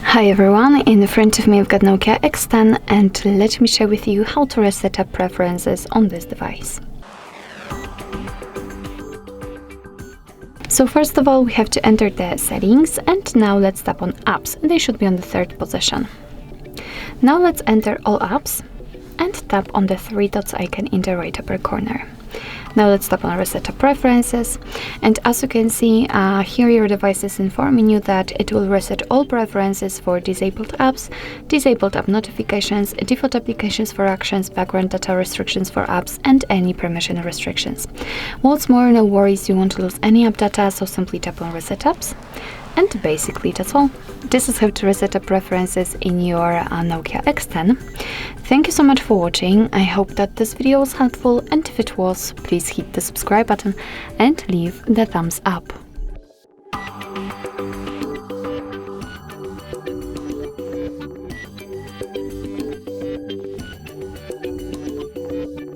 Hi everyone, in front of me I've got Nokia X10 and let me share with you how to reset up preferences on this device. So first of all we have to enter the settings and now let's tap on apps. They should be on the third position. Now let's enter all apps and tap on the three dots icon in the right upper corner. Now let's tap on Reset Up Preferences, and as you can see, here your device is informing you that it will reset all preferences for disabled apps, disabled app notifications, default applications for actions, background data restrictions for apps, and any permission restrictions. What's more, no worries, you won't lose any app data, so simply tap on Reset Apps. And basically that's all. This is how to reset up preferences in your Nokia X10. Thank you so much for watching. I hope that this video was helpful, and if it was, please hit the subscribe button and leave the thumbs up.